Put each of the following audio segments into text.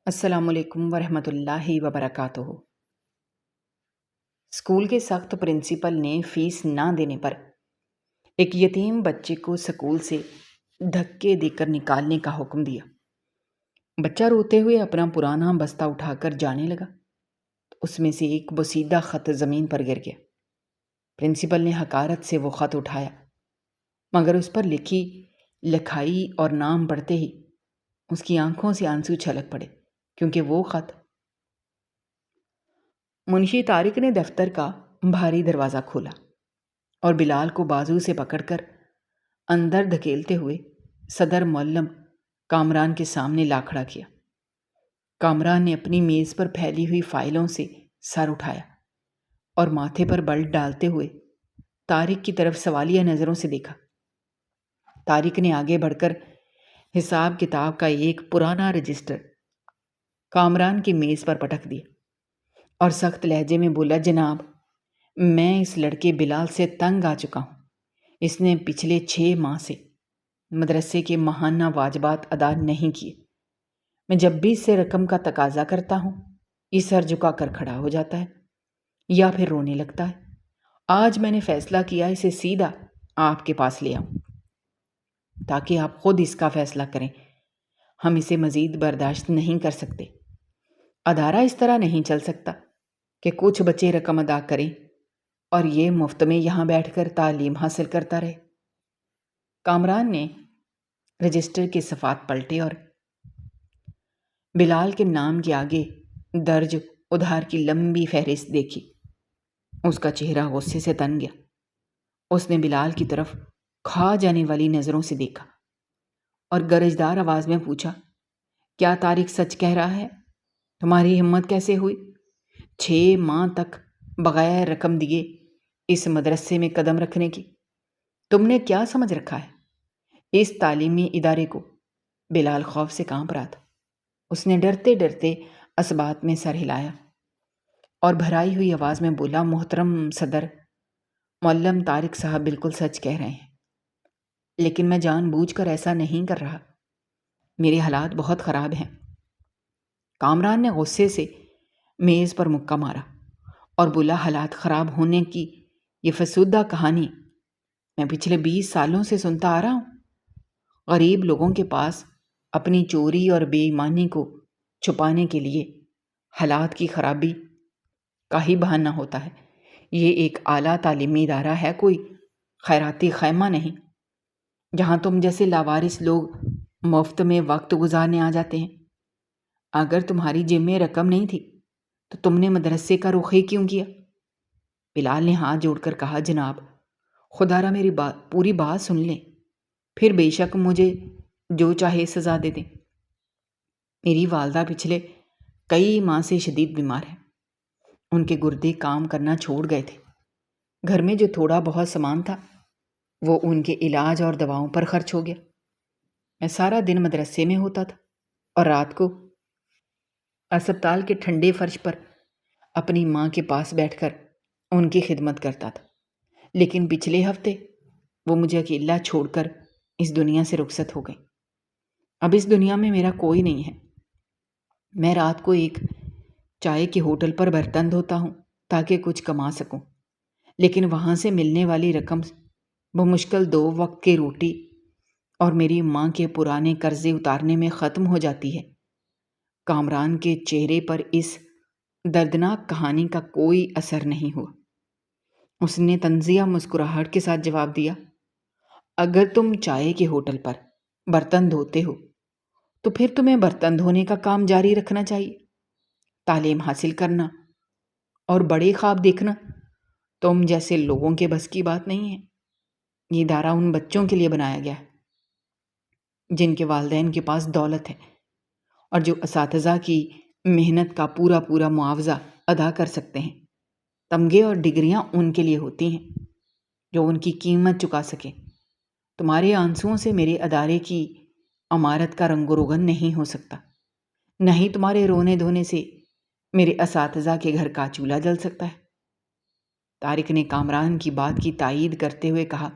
السلام علیکم ورحمۃ اللہ وبرکاتہ۔ اسکول کے سخت پرنسپل نے فیس نہ دینے پر ایک یتیم بچے کو سکول سے دھکے دے کر نکالنے کا حکم دیا۔ بچہ روتے ہوئے اپنا پرانا بستہ اٹھا کر جانے لگا تو اس میں سے ایک بوسیدہ خط زمین پر گر گیا۔ پرنسپل نے حقارت سے وہ خط اٹھایا، مگر اس پر لکھی لکھائی اور نام پڑھتے ہی اس کی آنکھوں سے آنسو چھلک پڑے، کیونکہ وہ خط… منشی طارق نے دفتر کا بھاری دروازہ کھولا اور بلال کو بازو سے پکڑ کر اندر دھکیلتے ہوئے صدر معلم کامران کے سامنے لا کھڑا کیا۔ کامران نے اپنی میز پر پھیلی ہوئی فائلوں سے سر اٹھایا اور ماتھے پر بل ڈالتے ہوئے طارق کی طرف سوالیہ نظروں سے دیکھا۔ طارق نے آگے بڑھ کر حساب کتاب کا ایک پرانا رجسٹر کامران کی میز پر پٹک دیا اور سخت لہجے میں بولا، جناب، میں اس لڑکے بلال سے تنگ آ چکا ہوں۔ اس نے پچھلے 6 ماہ سے مدرسے کے ماہانہ واجبات ادا نہیں کیے۔ میں جب بھی اس سے رقم کا تقاضا کرتا ہوں، یہ سر جھکا کر کھڑا ہو جاتا ہے یا پھر رونے لگتا ہے۔ آج میں نے فیصلہ کیا اسے سیدھا آپ کے پاس لے آؤں تاکہ آپ خود اس کا فیصلہ کریں۔ ہم اسے مزید برداشت نہیں کر سکتے۔ ادارہ اس طرح نہیں چل سکتا کہ کچھ بچے رقم ادا کریں اور یہ مفت میں یہاں بیٹھ کر تعلیم حاصل کرتا رہے۔ کامران نے رجسٹر کے صفحات پلٹے اور بلال کے نام کے آگے درج ادھار کی لمبی فہرست دیکھی۔ اس کا چہرہ غصے سے تن گیا۔ اس نے بلال کی طرف کھا جانے والی نظروں سے دیکھا اور گرجدار آواز میں پوچھا، کیا طارق سچ کہہ رہا ہے؟ تمہاری ہمت کیسے ہوئی 6 ماہ تک بغیر رقم دیے اس مدرسے میں قدم رکھنے کی؟ تم نے کیا سمجھ رکھا ہے اس تعلیمی ادارے کو؟ بلال خوف سے کانپ رہا تھا۔ اس نے ڈرتے ڈرتے اسبات میں سر ہلایا اور بھرائی ہوئی آواز میں بولا، محترم صدر، معلم طارق صاحب بالکل سچ کہہ رہے ہیں، لیکن میں جان بوجھ کر ایسا نہیں کر رہا۔ میرے حالات بہت خراب ہیں۔ کامران نے غصے سے میز پر مکہ مارا اور بولا، حالات خراب ہونے کی یہ فسودہ کہانی میں پچھلے 20 سالوں سے سنتا آ رہا ہوں۔ غریب لوگوں کے پاس اپنی چوری اور بے ایمانی کو چھپانے کے لیے حالات کی خرابی کا ہی بہانہ ہوتا ہے۔ یہ ایک اعلیٰ تعلیمی ادارہ ہے، کوئی خیراتی خیمہ نہیں جہاں تم جیسے لاوارث لوگ مفت میں وقت گزارنے آ جاتے ہیں۔ اگر تمہاری جیب میں رقم نہیں تھی تو تم نے مدرسے کا رخ ہی کیوں کیا؟ بلال نے ہاتھ جوڑ کر کہا، جناب، خدا را میری پوری بات سن لیں، پھر بے شک مجھے جو چاہے سزا دے دیں۔ میری والدہ پچھلے کئی ماہ سے شدید بیمار ہیں۔ ان کے گردے کام کرنا چھوڑ گئے تھے۔ گھر میں جو تھوڑا بہت سامان تھا وہ ان کے علاج اور دواؤں پر خرچ ہو گیا۔ میں سارا دن مدرسے میں ہوتا تھا اور رات کو اسپتال کے ٹھنڈے فرش پر اپنی ماں کے پاس بیٹھ کر ان کی خدمت کرتا تھا، لیکن پچھلے ہفتے وہ مجھے اکیلا چھوڑ کر اس دنیا سے رخصت ہو گئی۔ اب اس دنیا میں میرا کوئی نہیں ہے۔ میں رات کو ایک چائے کے ہوٹل پر برتن دھوتا ہوں تاکہ کچھ کما سکوں، لیکن وہاں سے ملنے والی رقم بمشکل 2 وقت کی روٹی اور میری ماں کے پرانے قرضے اتارنے میں ختم ہو جاتی ہے۔ کامران کے چہرے پر اس دردناک کہانی کا کوئی اثر نہیں ہوا۔ اس نے طنزیہ مسکراہٹ کے ساتھ جواب دیا، اگر تم چائے کے ہوٹل پر برتن دھوتے ہو تو پھر تمہیں برتن دھونے کا کام جاری رکھنا چاہیے۔ تعلیم حاصل کرنا اور بڑے خواب دیکھنا تم جیسے لوگوں کے بس کی بات نہیں ہے۔ یہ ادارہ ان بچوں کے لیے بنایا گیا ہے جن کے والدین کے پاس دولت ہے اور جو اساتذہ کی محنت کا پورا معاوضہ ادا کر سکتے ہیں۔ تمغے اور ڈگریاں ان کے لیے ہوتی ہیں جو ان کی قیمت چکا سکے۔ تمہارے آنسوؤں سے میرے ادارے کی عمارت کا رنگ و روغن نہیں ہو سکتا، نہ ہی تمہارے رونے دھونے سے میرے اساتذہ کے گھر کا چولہا جل سکتا ہے۔ طارق نے کامران کی بات کی تائید کرتے ہوئے کہا،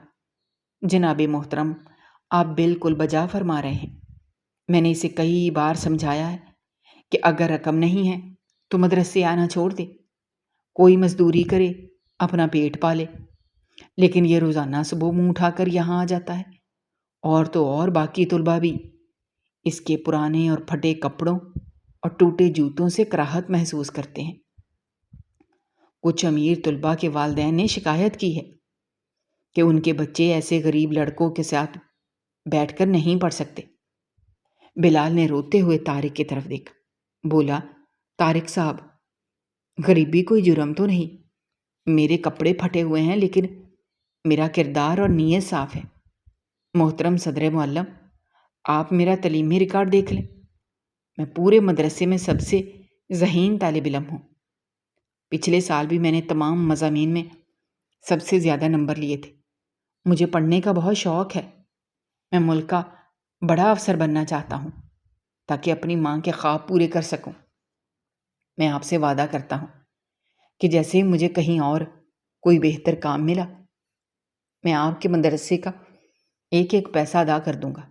جناب محترم، آپ بالکل بجا فرما رہے ہیں۔ میں نے اسے کئی بار سمجھایا ہے کہ اگر رقم نہیں ہے تو مدرسے آنا چھوڑ دے، کوئی مزدوری کرے، اپنا پیٹ پالے، لیکن یہ روزانہ صبح منہ اٹھا کر یہاں آ جاتا ہے۔ اور تو اور باقی طلباء بھی اس کے پرانے اور پھٹے کپڑوں اور ٹوٹے جوتوں سے کراہت محسوس کرتے ہیں۔ کچھ امیر طلباء کے والدین نے شکایت کی ہے کہ ان کے بچے ایسے غریب لڑکوں کے ساتھ بیٹھ کر نہیں پڑھ سکتے۔ بلال نے روتے ہوئے طارق کی طرف دیکھا، بولا، طارق صاحب، غریبی کوئی جرم تو نہیں، میرے کپڑے پھٹے ہوئے ہیں لیکن میرا کردار اور نیت صاف ہے۔ محترم صدر معلم، آپ میرا تعلیمی ریکارڈ دیکھ لیں، میں پورے مدرسے میں سب سے ذہین طالب علم ہوں۔ پچھلے سال بھی میں نے تمام مضامین میں سب سے زیادہ نمبر لیے تھے۔ مجھے پڑھنے کا بہت شوق ہے، میں ملک کا بڑا افسر بننا چاہتا ہوں تاکہ اپنی ماں کے خواب پورے کر سکوں۔ میں آپ سے وعدہ کرتا ہوں کہ جیسے ہی مجھے کہیں اور کوئی بہتر کام ملا، میں آپ کے مدرسے کا ایک ایک پیسہ ادا کر دوں گا۔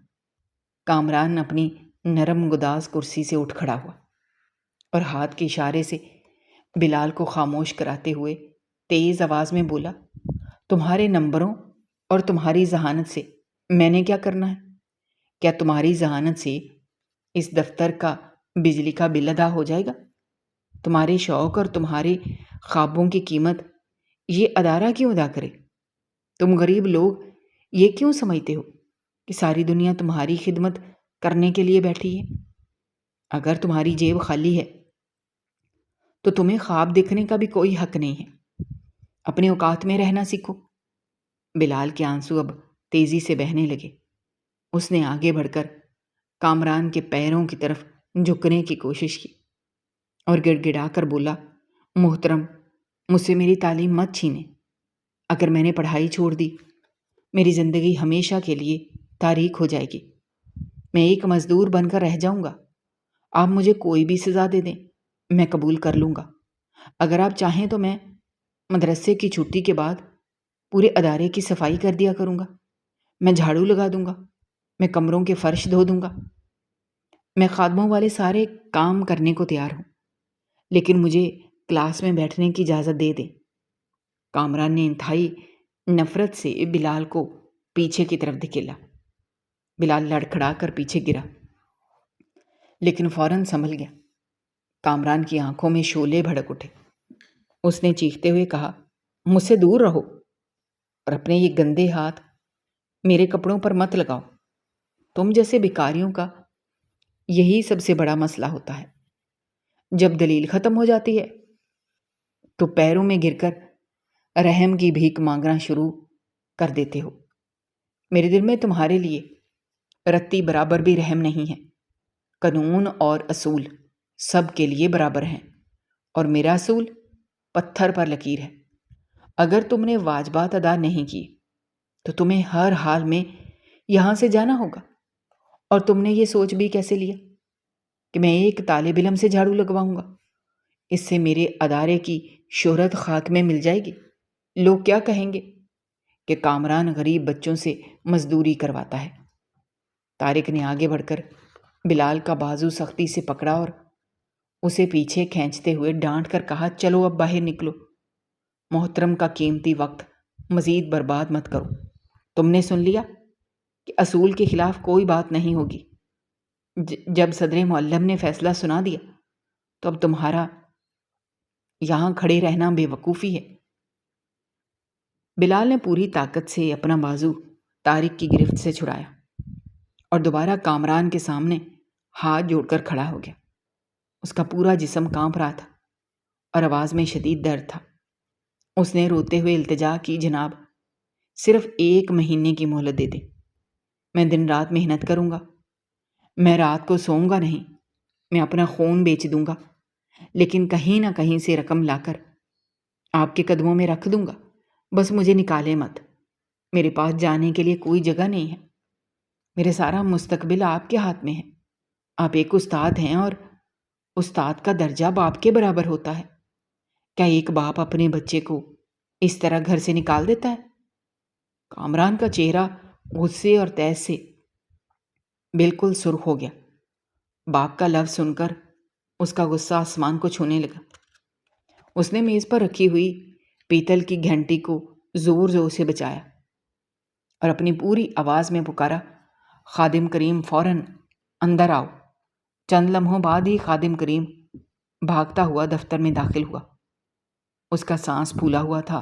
کامران اپنی نرم گداز کرسی سے اٹھ کھڑا ہوا اور ہاتھ کے اشارے سے بلال کو خاموش کراتے ہوئے تیز آواز میں بولا، تمہارے نمبروں اور تمہاری ذہانت سے میں نے کیا کرنا ہے؟ کیا تمہاری ذہانت سے اس دفتر کا بجلی کا بل ادا ہو جائے گا؟ تمہارے شوق اور تمہارے خوابوں کی قیمت یہ ادارہ کیوں ادا کرے؟ تم غریب لوگ یہ کیوں سمجھتے ہو کہ ساری دنیا تمہاری خدمت کرنے کے لیے بیٹھی ہے؟ اگر تمہاری جیب خالی ہے تو تمہیں خواب دیکھنے کا بھی کوئی حق نہیں ہے۔ اپنے اوقات میں رہنا سیکھو۔ بلال کے آنسو اب تیزی سے بہنے لگے۔ اس نے آگے بڑھ کر کامران کے پیروں کی طرف جھکنے کی کوشش کی اور گڑ گڑا کر بولا، محترم، مجھ سے میری تعلیم مت چھینیں۔ اگر میں نے پڑھائی چھوڑ دی، میری زندگی ہمیشہ کے لیے تاریک ہو جائے گی۔ میں ایک مزدور بن کر رہ جاؤں گا۔ آپ مجھے کوئی بھی سزا دے دیں، میں قبول کر لوں گا۔ اگر آپ چاہیں تو میں مدرسے کی چھٹی کے بعد پورے ادارے کی صفائی کر دیا کروں گا۔ میں جھاڑو لگا دوں گا، میں کمروں کے فرش دھو دوں گا، میں خادموں والے سارے کام کرنے کو تیار ہوں، لیکن مجھے کلاس میں بیٹھنے کی اجازت دے دیں۔ کامران نے انتہائی نفرت سے بلال کو پیچھے کی طرف دھکیلا۔ بلال لڑکھڑا کر پیچھے گرا، لیکن فوراً سنبھل گیا۔ کامران کی آنکھوں میں شعلے بھڑک اٹھے۔ اس نے چیختے ہوئے کہا، مجھ سے دور رہو اور اپنے یہ گندے ہاتھ میرے کپڑوں پر مت لگاؤ۔ تم جیسے بھکاریوں کا یہی سب سے بڑا مسئلہ ہوتا ہے۔ جب دلیل ختم ہو جاتی ہے تو پیروں میں گر کر رحم کی بھیک مانگنا شروع کر دیتے ہو۔ میرے دل میں تمہارے لیے رتی برابر بھی رحم نہیں ہے۔ قانون اور اصول سب کے لیے برابر ہیں، اور میرا اصول پتھر پر لکیر ہے۔ اگر تم نے واجبات ادا نہیں کی تو تمہیں ہر حال میں یہاں سے جانا ہوگا۔ اور تم نے یہ سوچ بھی کیسے لیا کہ میں ایک طالب علم سے جھاڑو لگواؤں گا؟ اس سے میرے ادارے کی شہرت خاک میں مل جائے گی۔ لوگ کیا کہیں گے کہ کامران غریب بچوں سے مزدوری کرواتا ہے۔ طارق نے آگے بڑھ کر بلال کا بازو سختی سے پکڑا اور اسے پیچھے کھینچتے ہوئے ڈانٹ کر کہا، چلو اب باہر نکلو۔ محترم کا قیمتی وقت مزید برباد مت کرو۔ تم نے سن لیا کہ اصول کے خلاف کوئی بات نہیں ہوگی۔ جب صدر معلم نے فیصلہ سنا دیا تو اب تمہارا یہاں کھڑے رہنا بے وقوفی ہے۔ بلال نے پوری طاقت سے اپنا بازو طارق کی گرفت سے چھڑایا اور دوبارہ کامران کے سامنے ہاتھ جوڑ کر کھڑا ہو گیا۔ اس کا پورا جسم کانپ رہا تھا اور آواز میں شدید درد تھا۔ اس نے روتے ہوئے التجا کی، جناب، صرف 1 مہینے کی مہلت دے دیں۔ میں دن رات محنت کروں گا، میں رات کو سوؤں گا نہیں، میں اپنا خون بیچ دوں گا، لیکن کہیں نہ کہیں سے رقم لا کر آپ کے قدموں میں رکھ دوں گا۔ بس مجھے نکالے مت۔ میرے پاس جانے کے لیے کوئی جگہ نہیں ہے۔ میرے سارا مستقبل آپ کے ہاتھ میں ہے۔ آپ ایک استاد ہیں اور استاد کا درجہ باپ کے برابر ہوتا ہے۔ کیا ایک باپ اپنے بچے کو اس طرح گھر سے نکال دیتا ہے؟ کامران کا چہرہ غصے اور تیز سے بالکل سرخ ہو گیا۔ باپ کا لفظ سن کر اس کا غصہ آسمان کو چھونے لگا۔ اس نے میز پر رکھی ہوئی پیتل کی گھنٹی کو زور زور سے بجایا اور اپنی پوری آواز میں پکارا، خادم کریم فوراً اندر آؤ۔ چند لمحوں بعد ہی خادم کریم بھاگتا ہوا دفتر میں داخل ہوا۔ اس کا سانس پھولا ہوا تھا۔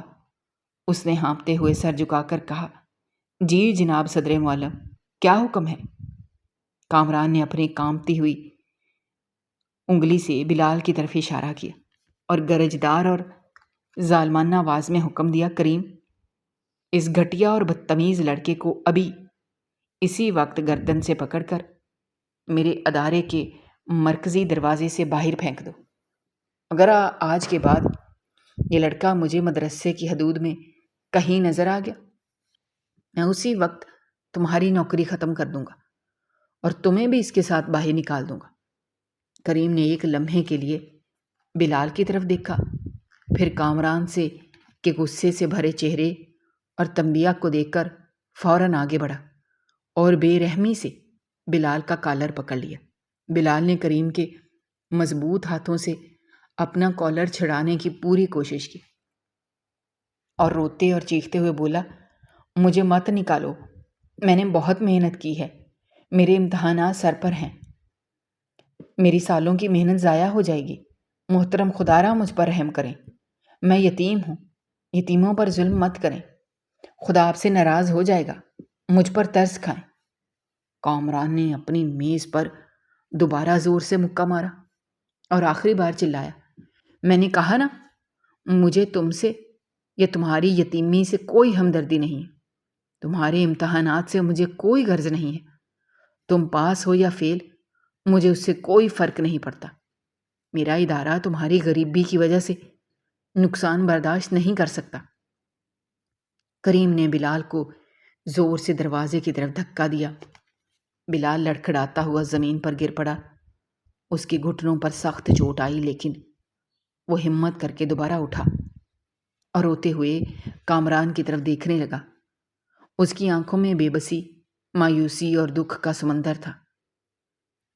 اس نے ہانپتے ہوئے سر جھکا کر کہا، جی جناب صدر معلم، کیا حکم ہے؟ کامران نے اپنی کانپتی ہوئی انگلی سے بلال کی طرف اشارہ کیا اور گرجدار اور ظالمانہ آواز میں حکم دیا، کریم، اس گھٹیا اور بدتمیز لڑکے کو ابھی اسی وقت گردن سے پکڑ کر میرے ادارے کے مرکزی دروازے سے باہر پھینک دو۔ اگر آج کے بعد یہ لڑکا مجھے مدرسے کی حدود میں کہیں نظر آ گیا، میں اسی وقت تمہاری نوکری ختم کر دوں گا اور تمہیں بھی اس کے ساتھ باہر نکال دوں گا۔ کریم نے ایک لمحے کے لیے بلال کی طرف دیکھا، پھر کامران سے کے غصے سے بھرے چہرے اور تنبیہ کو دیکھ کر فوراً آگے بڑھا اور بے رحمی سے بلال کا کالر پکڑ لیا۔ بلال نے کریم کے مضبوط ہاتھوں سے اپنا کالر چھڑانے کی پوری کوشش کی اور روتے اور چیختے ہوئے بولا، مجھے مت نکالو، میں نے بہت محنت کی ہے، میرے امتحانات سر پر ہیں، میری سالوں کی محنت ضائع ہو جائے گی، محترم خدارا مجھ پر رحم کریں، میں یتیم ہوں، یتیموں پر ظلم مت کریں، خدا آپ سے ناراض ہو جائے گا، مجھ پر ترس کھائیں۔ کامران نے اپنی میز پر دوبارہ زور سے مکہ مارا اور آخری بار چلایا، میں نے کہا نا، مجھے تم سے یا تمہاری یتیمی سے کوئی ہمدردی نہیں ہے، تمہارے امتحانات سے مجھے کوئی غرض نہیں ہے، تم پاس ہو یا فیل، مجھے اس سے کوئی فرق نہیں پڑتا، میرا ادارہ تمہاری غریبی کی وجہ سے نقصان برداشت نہیں کر سکتا۔ کریم نے بلال کو زور سے دروازے کی طرف دھکا دیا۔ بلال لڑکھڑاتا ہوا زمین پر گر پڑا۔ اس کے گھٹنوں پر سخت چوٹ آئی، لیکن وہ ہمت کر کے دوبارہ اٹھا اور روتے ہوئے کامران کی طرف دیکھنے لگا۔ اس کی آنکھوں میں بے بسی، مایوسی اور دکھ کا سمندر تھا۔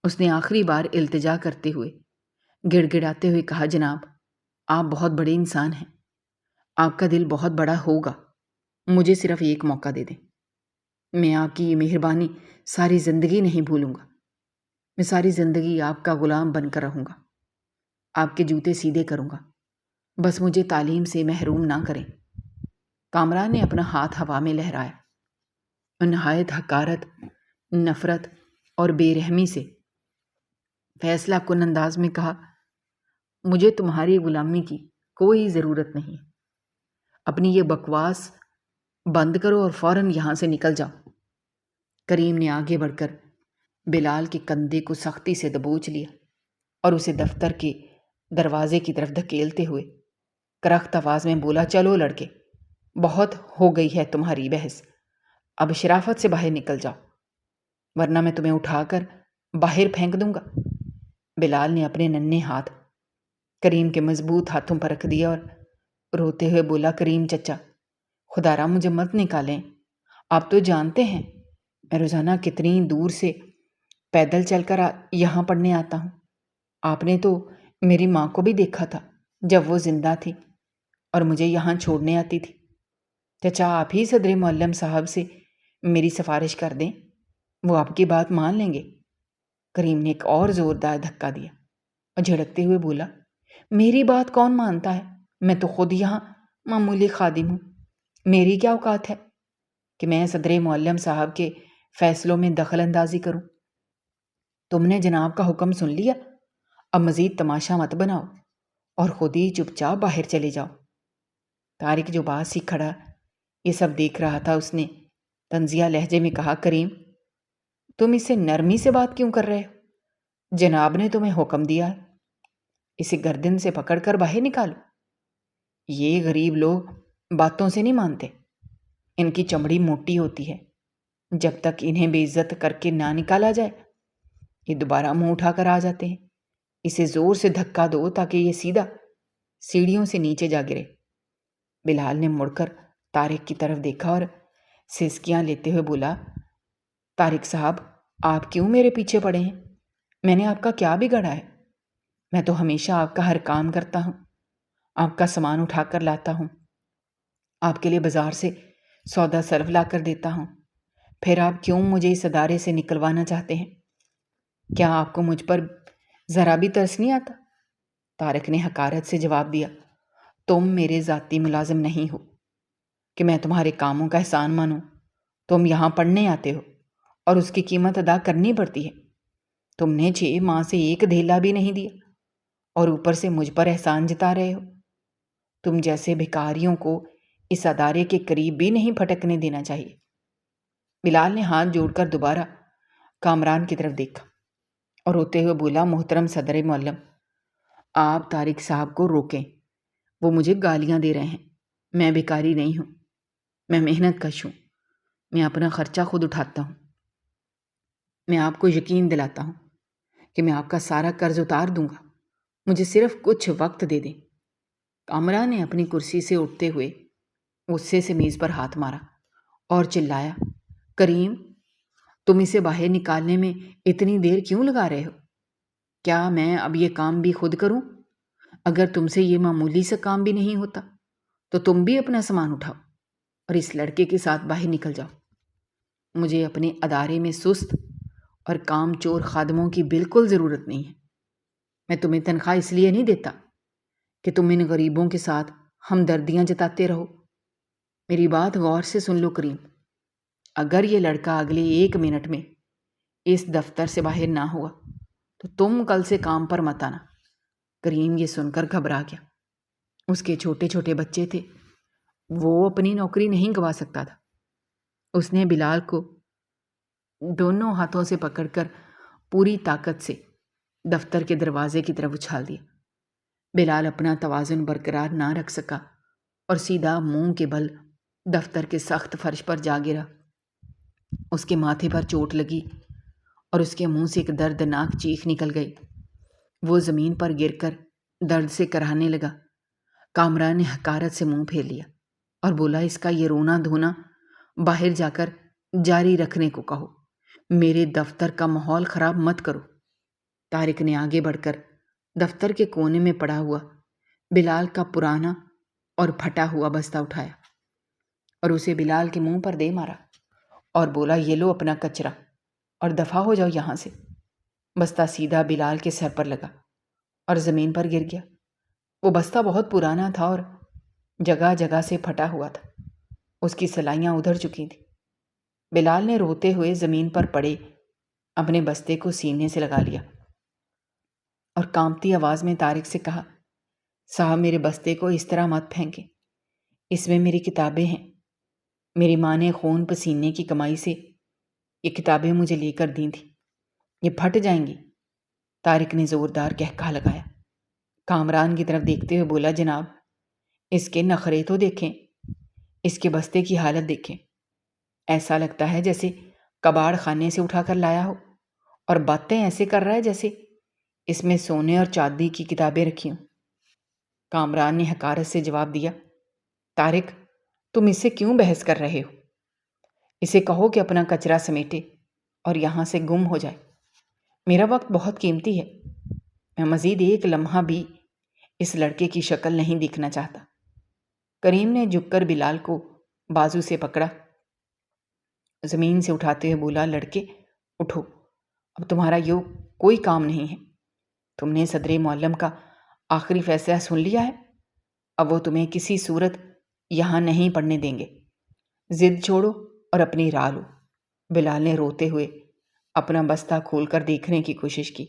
اس نے آخری بار التجا کرتے ہوئے، گڑ گڑاتے ہوئے کہا، جناب، آپ بہت بڑے انسان ہیں، آپ کا دل بہت بڑا ہوگا، مجھے صرف ایک موقع دے دیں، میں آپ کی یہ مہربانی ساری زندگی نہیں بھولوں گا، میں ساری زندگی آپ کا غلام بن کر رہوں گا، آپ کے جوتے سیدھے کروں گا، بس مجھے تعلیم سے محروم نہ کریں۔ کامران نے اپنا ہاتھ ہوا میں لہرایا اور نہایت حقارت، نفرت اور بے رحمی سے فیصلہ کن انداز میں کہا، مجھے تمہاری غلامی کی کوئی ضرورت نہیں، اپنی یہ بکواس بند کرو اور فوراً یہاں سے نکل جاؤ۔ کریم نے آگے بڑھ کر بلال کے کندھے کو سختی سے دبوچ لیا اور اسے دفتر کے دروازے کی طرف دھکیلتے ہوئے کرخت آواز میں بولا، چلو لڑکے، بہت ہو گئی ہے تمہاری بحث، اب شرافت سے باہر نکل جاؤ، ورنہ میں تمہیں اٹھا کر باہر پھینک دوں گا۔ بلال نے اپنے ننھے ہاتھ کریم کے مضبوط ہاتھوں پر رکھ دیا اور روتے ہوئے بولا، کریم چچا، خدا را مجھے مت نکالیں، آپ تو جانتے ہیں میں روزانہ کتنی دور سے پیدل چل کر یہاں پڑھنے آتا ہوں، آپ نے تو میری ماں کو بھی دیکھا تھا جب وہ زندہ تھی اور مجھے یہاں چھوڑنے آتی تھی، چچا آپ ہی صدر معلم صاحب سے میری سفارش کر دیں، وہ آپ کی بات مان لیں گے۔ کریم نے ایک اور زوردار دھکا دیا اور جھڑکتے ہوئے بولا، میری بات کون مانتا ہے، میں تو خود یہاں معمولی خادم ہوں، میری کیا اوقات ہے کہ میں صدر معلم صاحب کے فیصلوں میں دخل اندازی کروں۔ تم نے جناب کا حکم سن لیا، اب مزید تماشا مت بناؤ اور خود ہی چپ چاپ باہر چلے جاؤ۔ طارق جو پاس ہی کھڑا یہ سب دیکھ رہا تھا، اس نے طنزیہ لہجے میں کہا، کریم، تم اس سے نرمی سے بات کیوں کر رہے ہو؟ جناب نے تمہیں حکم دیا ہے، اسے گردن سے پکڑ کر باہر نکالو۔ یہ غریب لوگ باتوں سے نہیں مانتے، ان کی چمڑی موٹی ہوتی ہے، جب تک انہیں بے عزت کر کے نہ نکالا جائے یہ دوبارہ منہ اٹھا کر آ جاتے ہیں۔ اسے زور سے دھکا دو تاکہ یہ سیدھا سیڑھیوں سے نیچے جا گرے۔ بلال نے مڑ کر طارق کی طرف دیکھا اور سسکیاں لیتے ہوئے بولا، طارق صاحب، آپ کیوں میرے پیچھے پڑے ہیں؟ میں نے آپ کا کیا بگاڑا ہے؟ میں تو ہمیشہ آپ کا ہر کام کرتا ہوں، آپ کا سامان اٹھا کر لاتا ہوں، آپ کے لیے بازار سے سودا صرف لا کر دیتا ہوں، پھر آپ کیوں مجھے اس ادارے سے نکلوانا چاہتے ہیں؟ کیا آپ کو مجھ پر ذرا بھی ترس نہیں آتا؟ طارق نے حقارت سے جواب دیا، تم میرے ذاتی ملازم نہیں ہو کہ میں تمہارے کاموں کا احسان مانوں۔ تم یہاں پڑھنے آتے ہو اور اس کی قیمت ادا کرنی پڑتی ہے۔ تم نے 6 ماہ سے ایک دھیلا بھی نہیں دیا اور اوپر سے مجھ پر احسان جتا رہے ہو۔ تم جیسے بھکاریوں کو اس ادارے کے قریب بھی نہیں پھٹکنے دینا چاہیے۔ بلال نے ہاتھ جوڑ کر دوبارہ کامران کی طرف دیکھا اور روتے ہوئے بولا، محترم صدر معلم، آپ طارق صاحب کو روکیں، وہ مجھے گالیاں دے رہے ہیں۔ میں بھکاری نہیں ہوں، میں محنت کش ہوں، میں اپنا خرچہ خود اٹھاتا ہوں۔ میں آپ کو یقین دلاتا ہوں کہ میں آپ کا سارا قرض اتار دوں گا، مجھے صرف کچھ وقت دے دیں۔ کامران نے اپنی کرسی سے اٹھتے ہوئے غصے سے میز پر ہاتھ مارا اور چلایا، کریم، تم اسے باہر نکالنے میں اتنی دیر کیوں لگا رہے ہو؟ کیا میں اب یہ کام بھی خود کروں؟ اگر تم سے یہ معمولی سا کام بھی نہیں ہوتا تو تم بھی اپنا سامان اٹھاؤ اور اس لڑکے کے ساتھ باہر نکل جاؤ۔ مجھے اپنے ادارے میں سست اور کام چور خادموں کی بالکل ضرورت نہیں ہے۔ میں تمہیں تنخواہ اس لیے نہیں دیتا کہ تم ان غریبوں کے ساتھ ہمدردیاں جتاتے رہو۔ میری بات غور سے سن لو کریم، اگر یہ لڑکا اگلے 1 منٹ میں اس دفتر سے باہر نہ ہوا تو تم کل سے کام پر مت آنا۔ کریم یہ سن کر گھبرا گیا۔ اس کے چھوٹے چھوٹے بچے تھے، وہ اپنی نوکری نہیں گنوا سکتا تھا۔ اس نے بلال کو دونوں ہاتھوں سے پکڑ کر پوری طاقت سے دفتر کے دروازے کی طرف اچھال دیا۔ بلال اپنا توازن برقرار نہ رکھ سکا اور سیدھا منہ کے بل دفتر کے سخت فرش پر جا گرا۔ اس کے ماتھے پر چوٹ لگی اور اس کے منہ سے ایک دردناک چیخ نکل گئی۔ وہ زمین پر گر کر درد سے کراہنے لگا۔ کامران نے حقارت سے منہ پھیر لیا اور بولا، اس کا یہ رونا دھونا باہر جا کر جاری رکھنے کو کہو، میرے دفتر کا ماحول خراب مت کرو۔ طارق نے آگے بڑھ کر دفتر کے کونے میں پڑا ہوا بلال کا پرانا اور پھٹا ہوا بستہ اٹھایا اور اسے بلال کے منہ پر دے مارا اور بولا، یہ لو اپنا کچرا اور دفع ہو جاؤ یہاں سے۔ بستہ سیدھا بلال کے سر پر لگا اور زمین پر گر گیا۔ وہ بستہ بہت پرانا تھا اور جگہ جگہ سے پھٹا ہوا تھا، اس کی سلائیاں ادھر چکی تھیں۔ بلال نے روتے ہوئے زمین پر پڑے اپنے بستے کو سینے سے لگا لیا اور کانپتی آواز میں طارق سے کہا، صاحب میرے بستے کو اس طرح مت پھینکیں، اس میں میری کتابیں ہیں۔ میری ماں نے خون پسینے کی کمائی سے یہ کتابیں مجھے لے کر دی تھیں، یہ پھٹ جائیں گی۔ طارق نے زوردار قہقہہ لگایا۔ کامران کی طرف دیکھتے ہوئے بولا، جناب اس کے نخرے تو دیکھیں، اس کے بستے کی حالت دیکھیں، ایسا لگتا ہے جیسے کباڑ خانے سے اٹھا کر لایا ہو، اور باتیں ایسے کر رہا ہے جیسے اس میں سونے اور چاندی کی کتابیں رکھی ہوں۔ کامران نے حقارت سے جواب دیا، طارق تم اس سے کیوں بحث کر رہے ہو؟ اسے کہو کہ اپنا کچرا سمیٹے اور یہاں سے گم ہو جائے۔ میرا وقت بہت قیمتی ہے، میں مزید 1 لمحہ بھی اس لڑکے کی شکل نہیں دیکھنا چاہتا۔ کریم نے جھک کر بلال کو بازو سے پکڑا، زمین سے اٹھاتے ہوئے بولا، لڑکے اٹھو، اب تمہارا یہ کوئی کام نہیں ہے۔ تم نے صدر معلم کا آخری فیصلہ سن لیا ہے، اب وہ تمہیں کسی صورت یہاں نہیں پڑھنے دیں گے۔ ضد چھوڑو اور اپنی راہ لو۔ بلال نے روتے ہوئے اپنا بستہ کھول کر دیکھنے کی کوشش کی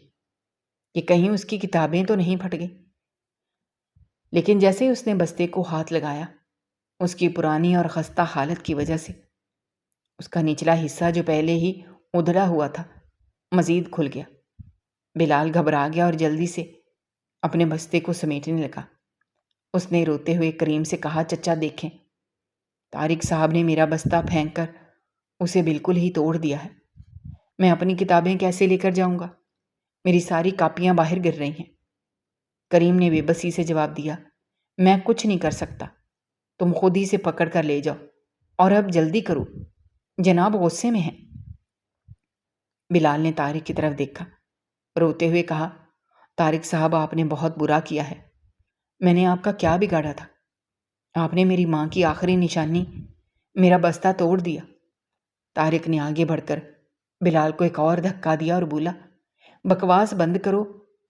کہ کہیں اس کی کتابیں تو نہیں پھٹ گئیں، لیکن جیسے اس نے بستے کو ہاتھ لگایا، اس کی پرانی اور خستہ حالت کی وجہ سے اس کا نچلا حصہ جو پہلے ہی ادھڑا ہوا تھا مزید کھل گیا۔ بلال گھبرا گیا اور جلدی سے اپنے بستے کو سمیٹنے لگا۔ اس نے روتے ہوئے کریم سے کہا، چچا دیکھیں، طارق صاحب نے میرا بستہ پھینک کر اسے بالکل ہی توڑ دیا ہے۔ میں اپنی کتابیں کیسے لے کر جاؤں گا؟ میری ساری کاپیاں باہر گر رہی ہیں۔ کریم نے بے بسی سے جواب دیا، میں کچھ نہیں کر سکتا، تم خود ہی سے پکڑ کر لے جاؤ، اور اب جلدی کرو، جناب غصے میں ہیں۔ بلال نے طارق کی طرف دیکھا، روتے ہوئے کہا، طارق صاحب، آپ نے بہت برا کیا ہے۔ میں نے آپ کا کیا بگاڑا تھا؟ آپ نے میری ماں کی آخری نشانی، میرا بستہ توڑ دیا۔ طارق نے آگے بڑھ کر بلال کو ایک اور دھکا دیا اور بولا، بکواس بند کرو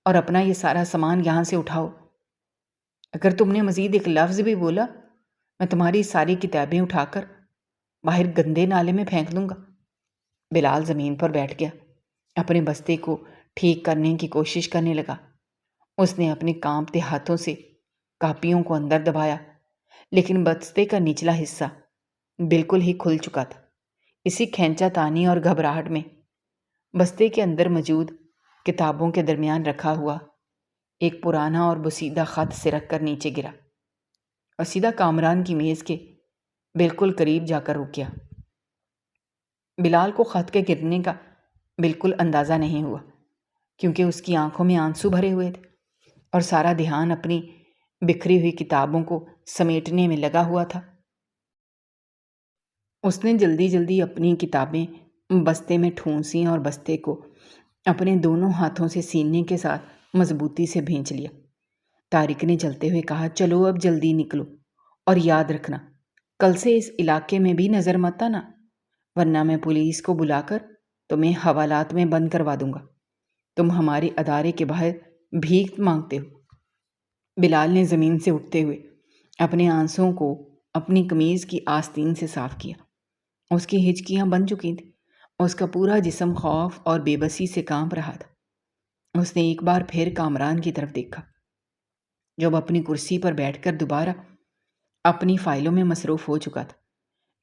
اور اپنا یہ سارا سامان یہاں سے اٹھاؤ۔ اگر تم نے مزید ایک لفظ بھی بولا، میں تمہاری ساری کتابیں اٹھا کر باہر گندے نالے میں پھینک دوں گا۔ بلال زمین پر بیٹھ گیا، اپنے بستے کو ٹھیک کرنے کی کوشش کرنے لگا۔ اس نے اپنے کانپتے ہاتھوں سے کاپیوں کو اندر دبایا، لیکن بستے کا نچلا حصہ بالکل ہی کھل چکا تھا۔ اسی کھینچا تانی اور گھبراہٹ میں بستے کے اندر موجود کتابوں کے درمیان رکھا ہوا ایک پرانا اور بوسیدہ خط سرک کر نیچے گرا اور سیدھا کامران کی میز کے بالکل قریب جا کر رک گیا۔ بلال کو خط کے گرنے کا بالکل اندازہ نہیں ہوا، کیونکہ اس کی آنکھوں میں آنسو بھرے ہوئے تھے اور سارا دھیان اپنی بکھری ہوئی کتابوں کو سمیٹنے میں لگا ہوا تھا۔ اس نے جلدی جلدی اپنی کتابیں بستے میں ٹھونسیں اور بستے کو اپنے دونوں ہاتھوں سے سینے کے ساتھ مضبوطی سے بھینچ لیا۔ طارق نے جلتے ہوئے کہا، چلو اب جلدی نکلو، اور یاد رکھنا کل سے اس علاقے میں بھی نظر مت آنا، ورنہ میں پولیس کو بلا کر تمہیں حوالات میں بند کروا دوں گا۔ تم ہمارے ادارے کے باہر بھیک مانگتے ہو۔ بلال نے زمین سے اٹھتے ہوئے اپنے آنسوؤں کو اپنی قمیض کی آستین سے صاف کیا۔ اس کی ہچکیاں بن چکی تھیں، اس کا پورا جسم خوف اور بے بسی سے کانپ رہا تھا۔ اس نے ایک بار پھر کامران کی طرف دیکھا، جو اب اپنی کرسی پر بیٹھ کر دوبارہ اپنی فائلوں میں مصروف ہو چکا تھا۔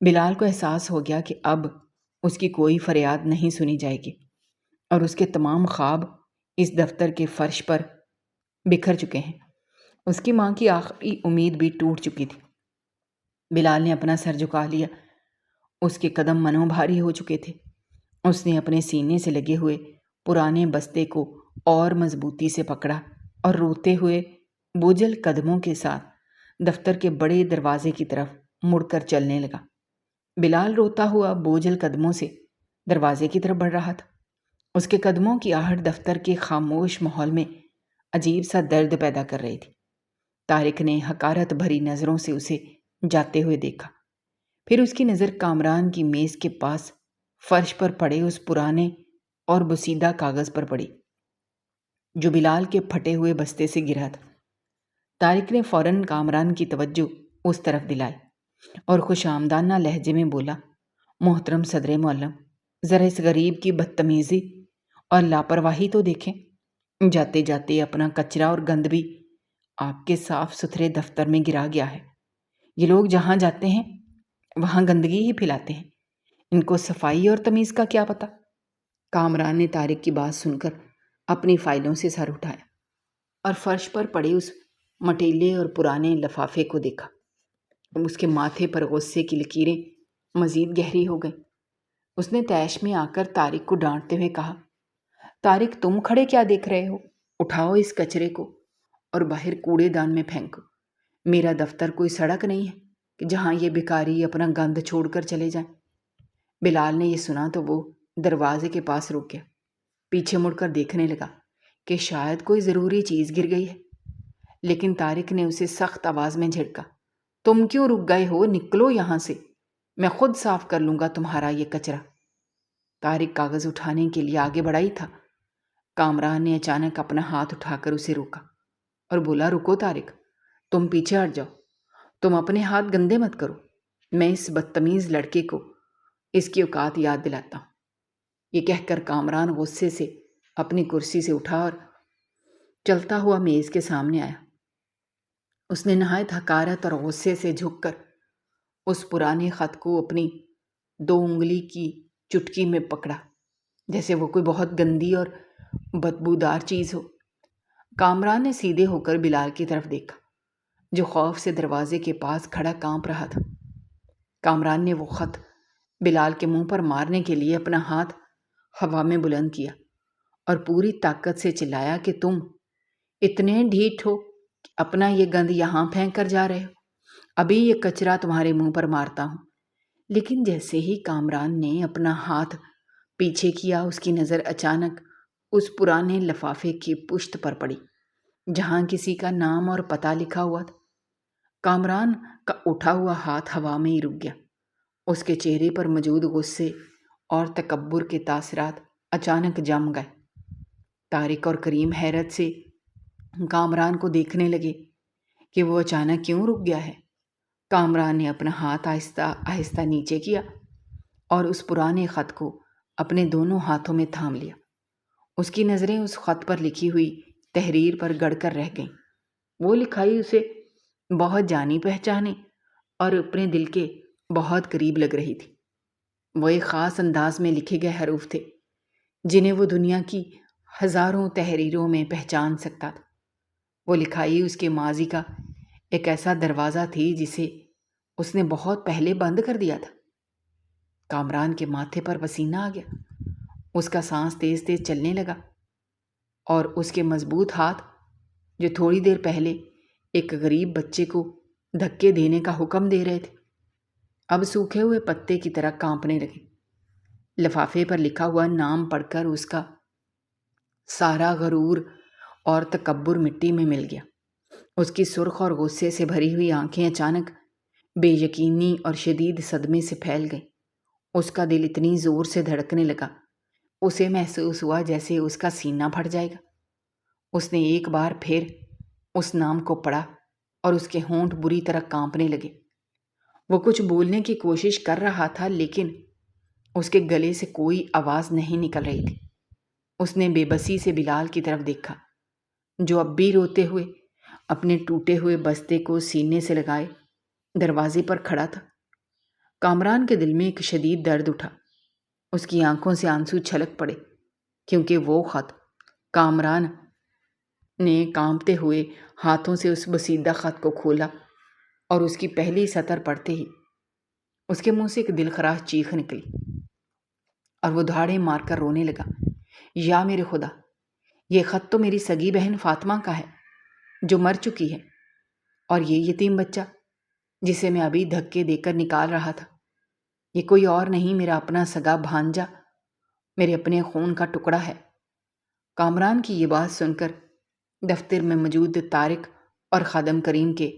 بلال کو احساس ہو گیا کہ اب اس کی کوئی فریاد نہیں سنی جائے گی، اور اس کے تمام خواب اس دفتر کے فرش پر بکھر چکے ہیں۔ اس کی ماں کی آخری امید بھی ٹوٹ چکی تھی۔ بلال نے اپنا سر جھکا لیا، اس کے قدم منو بھاری ہو چکے تھے۔ اس نے اپنے سینے سے لگے ہوئے پرانے بستے کو اور مضبوطی سے پکڑا اور روتے ہوئے بوجھل قدموں کے ساتھ دفتر کے بڑے دروازے کی طرف مڑ کر چلنے لگا۔ بلال روتا ہوا بوجھل قدموں سے دروازے کی طرف بڑھ رہا تھا۔ اس کے قدموں کی آہٹ دفتر کے خاموش ماحول میں عجیب سا درد پیدا کر رہی تھی۔ طارق نے حقارت بھری نظروں سے اسے جاتے ہوئے دیکھا، پھر اس کی نظر کامران کی میز کے پاس فرش پر پڑے اس پرانے اور بوسیدہ کاغذ پر پڑی جو بلال کے پھٹے ہوئے بستے سے گرا تھا۔ طارق نے فوراً کامران کی توجہ اس طرف دلائی اور خوش آمدانہ لہجے میں بولا، محترم صدر معلم، ذرا اس غریب کی بدتمیزی اور لاپرواہی تو دیکھیں۔ جاتے جاتے اپنا کچرا اور گند بھی آپ کے صاف ستھرے دفتر میں گرا گیا ہے۔ یہ لوگ جہاں جاتے ہیں وہاں گندگی ہی پھیلاتے ہیں، ان کو صفائی اور تمیز کا کیا پتہ۔ کامران نے طارق کی بات سن کر اپنی فائلوں سے سر اٹھایا اور فرش پر پڑے اس مٹیلے اور پرانے لفافے کو دیکھا۔ اس کے ماتھے پر غصے کی لکیریں مزید گہری ہو گئیں۔ اس نے طیش میں آ کر طارق کو ڈانٹتے ہوئے کہا، طارق، تم کھڑے کیا دیکھ رہے ہو؟ اٹھاؤ اس کچرے کو اور باہر کوڑے دان میں پھینکو۔ میرا دفتر کوئی سڑک نہیں ہے کہ جہاں یہ بیکاری اپنا گند چھوڑ کر چلے جائیں۔ بلال نے یہ سنا تو وہ دروازے کے پاس رک گیا، پیچھے مڑ کر دیکھنے لگا کہ شاید کوئی ضروری چیز گر گئی ہے، لیکن طارق نے اسے سخت آواز میں جھڑکا، تم کیوں رک گئے ہو؟ نکلو یہاں سے، میں خود صاف کر لوں گا تمہارا یہ کچرا۔ طارق کاغذ اٹھانے کے لیے آگے بڑھا ہی تھا، کامران نے اچانک اپنا ہاتھ اٹھا کر اسے روکا اور بولا، رکو طارق، تم پیچھے ہٹ جاؤ، تم اپنے ہاتھ گندے مت کرو۔ میں اس بدتمیز لڑکے کو اس کی اوقات یاد دلاتا ہوں۔ یہ کہہ کر کامران غصے سے اپنی کرسی سے اٹھا اور چلتا ہوا میز کے سامنے آیا۔ اس نے نہایت حقارت اور غصے سے جھک کر اس پرانے خط کو اپنی 2 انگلی کی چٹکی میں پکڑا، جیسے وہ کوئی بہت گندی اور بدبودار چیز ہو۔ کامران نے سیدھے ہو کر بلال کی طرف دیکھا، جو خوف سے دروازے کے پاس کھڑا کانپ رہا تھا۔ کامران نے وہ خط بلال کے منہ پر مارنے کے لیے اپنا ہاتھ ہوا میں بلند کیا اور پوری طاقت سے چلایا کہ تم اتنے ڈھیٹ ہو کہ اپنا یہ گند یہاں پھینک کر جا رہے ہو۔ ابھی یہ کچرا تمہارے منہ پر مارتا ہوں۔ لیکن جیسے ہی کامران نے اپنا ہاتھ پیچھے کیا، اس کی نظر اچانک اس پرانے لفافے کی پشت پر پڑی جہاں کسی کا نام اور پتہ لکھا ہوا تھا۔ کامران کا اٹھا ہوا ہاتھ ہوا میں ہی رک گیا۔ اس کے چہرے پر موجود غصے اور تکبر کے تاثرات اچانک جم گئے۔ طارق اور کریم حیرت سے کامران کو دیکھنے لگے کہ وہ اچانک کیوں رک گیا ہے۔ کامران نے اپنا ہاتھ آہستہ آہستہ نیچے کیا اور اس پرانے خط کو اپنے دونوں ہاتھوں میں تھام لیا۔ اس کی نظریں اس خط پر لکھی ہوئی تحریر پر گڑ کر رہ گئیں۔ وہ لکھائی اسے بہت جانی پہچانی اور اپنے دل کے بہت قریب لگ رہی تھی۔ وہ ایک خاص انداز میں لکھے گئے حروف تھے جنہیں وہ دنیا کی ہزاروں تحریروں میں پہچان سکتا تھا۔ وہ لکھائی اس کے ماضی کا ایک ایسا دروازہ تھی جسے اس نے بہت پہلے بند کر دیا تھا۔ کامران کے ماتھے پر پسینہ آ گیا۔ اس کا سانس تیز تیز چلنے لگا اور اس کے مضبوط ہاتھ جو تھوڑی دیر پہلے ایک غریب بچے کو دھکے دینے کا حکم دے رہے تھے اب سوکھے ہوئے پتے کی طرح کانپنے لگے۔ لفافے پر لکھا ہوا نام پڑھ کر اس کا سارا غرور اور تکبر مٹی میں مل گیا۔ اس کی سرخ اور غصے سے بھری ہوئی آنکھیں اچانک بے یقینی اور شدید صدمے سے پھیل گئیں۔ اس کا دل اتنی زور سے دھڑکنے لگا، اسے محسوس ہوا جیسے اس کا سینہ پھٹ جائے گا۔ اس نے ایک بار پھر اس نام کو پڑھا اور اس کے ہونٹ بری طرح کانپنے لگے۔ وہ کچھ بولنے کی کوشش کر رہا تھا لیکن اس کے گلے سے کوئی آواز نہیں نکل رہی تھی۔ اس نے بے بسی سے بلال کی طرف دیکھا جو اب بھی روتے ہوئے اپنے ٹوٹے ہوئے بستے کو سینے سے لگائے دروازے پر کھڑا تھا۔ کامران کے دل میں ایک شدید درد اٹھا۔ اس کی آنکھوں سے آنسو چھلک پڑے کیونکہ وہ خط کامران نے کانپتے ہوئے ہاتھوں سے اس بسیدہ خط کو کھولا اور اس کی پہلی سطر پڑھتے ہی اس کے منہ سے ایک دلخراش چیخ نکلی اور وہ دھاڑے مار کر رونے لگا۔ یا میرے خدا، یہ خط تو میری سگی بہن فاطمہ کا ہے جو مر چکی ہے، اور یہ یتیم بچہ جسے میں ابھی دھکے دے کر نکال رہا تھا، یہ کوئی اور نہیں، میرا اپنا سگا بھانجا، میرے اپنے خون کا ٹکڑا ہے۔ کامران کی یہ بات سن کر دفتر میں موجود طارق اور خادم کریم کے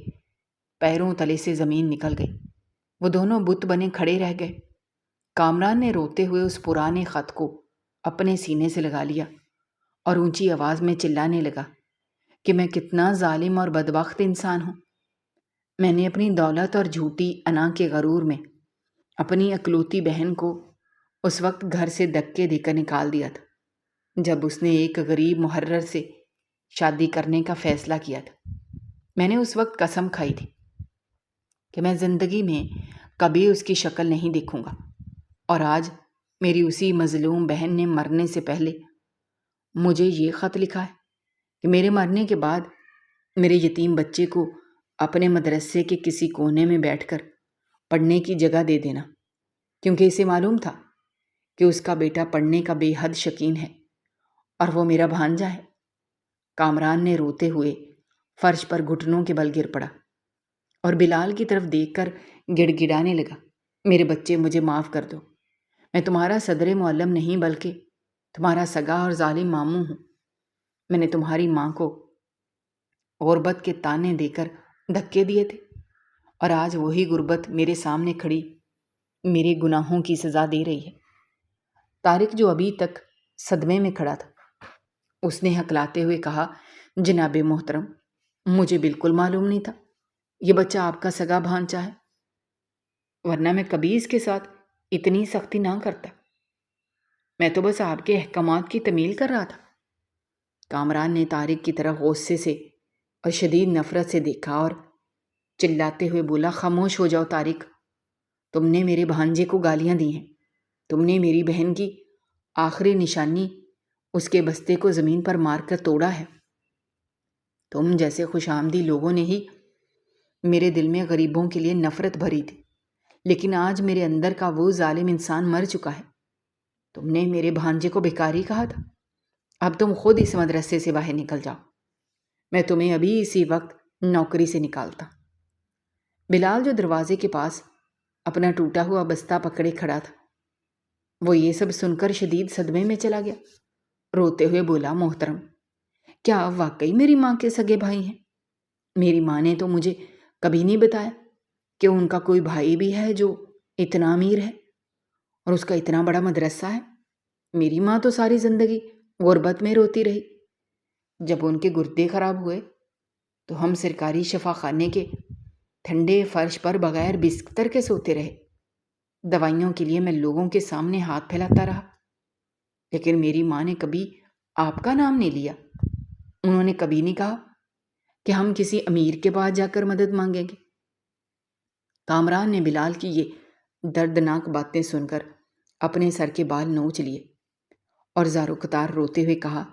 پیروں تلے سے زمین نکل گئی۔ وہ دونوں بت بنے کھڑے رہ گئے۔ کامران نے روتے ہوئے اس پرانے خط کو اپنے سینے سے لگا لیا اور اونچی آواز میں چلانے لگا کہ میں کتنا ظالم اور بدبخت انسان ہوں۔ میں نے اپنی دولت اور جھوٹی انا کے غرور میں اپنی اکلوتی بہن کو اس وقت گھر سے دھکے دے کر نکال دیا تھا جب اس نے ایک غریب محرر سے شادی کرنے کا فیصلہ کیا تھا۔ میں نے اس وقت قسم کھائی تھی کہ میں زندگی میں کبھی اس کی شکل نہیں دیکھوں گا، اور آج میری اسی مظلوم بہن نے مرنے سے پہلے مجھے یہ خط لکھا ہے کہ میرے مرنے کے بعد میرے یتیم بچے کو اپنے مدرسے کے کسی کونے میں بیٹھ کر پڑھنے کی جگہ دے دینا، کیونکہ اسے معلوم تھا کہ اس کا بیٹا پڑھنے کا بے حد شوقین ہے اور وہ میرا بھانجا ہے۔ کامران نے روتے ہوئے فرش پر گھٹنوں کے بل گر پڑا اور بلال کی طرف دیکھ کر گڑ گڑانے لگا، میرے بچے، مجھے معاف کر دو، میں تمہارا صدر معلم نہیں بلکہ تمہارا سگا اور ظالم ماموں ہوں۔ میں نے تمہاری ماں کو غربت کے تانے دے کر دھکے دیے تھے، اور آج وہی غربت میرے سامنے کھڑی میرے گناہوں کی سزا دے رہی ہے۔ طارق جو ابھی تک صدمے میں کھڑا تھا، اس نے ہکلاتے ہوئے کہا، جناب محترم، مجھے بالکل معلوم نہیں تھا یہ بچہ آپ کا سگا بھانجا ہے، ورنہ میں کبھی اس کے ساتھ اتنی سختی نہ کرتا، میں تو بس آپ کے احکامات کی تعمیل کر رہا تھا۔ کامران نے طارق کی طرف غصے سے اور شدید نفرت سے دیکھا اور چلاتے ہوئے بولا، خاموش ہو جاؤ طارق، تم نے میرے بھانجے کو گالیاں دی ہیں، تم نے میری بہن کی آخری نشانی اس کے بستے کو زمین پر مار کر توڑا ہے۔ تم جیسے خوش آمدی لوگوں نے ہی میرے دل میں غریبوں کے لیے نفرت بھری تھی، لیکن آج میرے اندر کا وہ ظالم انسان مر چکا ہے۔ تم نے میرے بھانجے کو بھکاری کہا تھا، اب تم خود اس مدرسے سے باہر نکل جاؤ، میں تمہیں ابھی اسی وقت نوکری سے نکالتا۔ بلال جو دروازے کے پاس اپنا ٹوٹا ہوا بستہ پکڑے کھڑا تھا، وہ یہ سب سن کر شدید صدمے میں چلا گیا روتے ہوئے بولا محترم، کیا آپ واقعی میری ماں کے سگے بھائی ہیں؟ میری ماں نے تو مجھے کبھی نہیں بتایا کہ ان کا کوئی بھائی بھی ہے جو اتنا امیر ہے اور اس کا اتنا بڑا مدرسہ ہے۔ میری ماں تو ساری زندگی غربت میں روتی رہی۔ جب ان کے گردے خراب ہوئے تو ہم سرکاری شفا خانے کے ٹھنڈے فرش پر بغیر بستر کے سوتے رہے۔ دوائیوں کے لیے میں لوگوں کے سامنے ہاتھ پھیلاتا رہا، لیکن میری ماں نے کبھی آپ کا نام نہیں لیا۔ انہوں نے کبھی نہیں کہا کہ ہم کسی امیر کے پاس جا کر مدد مانگیں گے۔ کامران نے بلال کی یہ دردناک باتیں سن کر اپنے سر کے بال نوچ لیے اور زارو قطار روتے ہوئے کہا،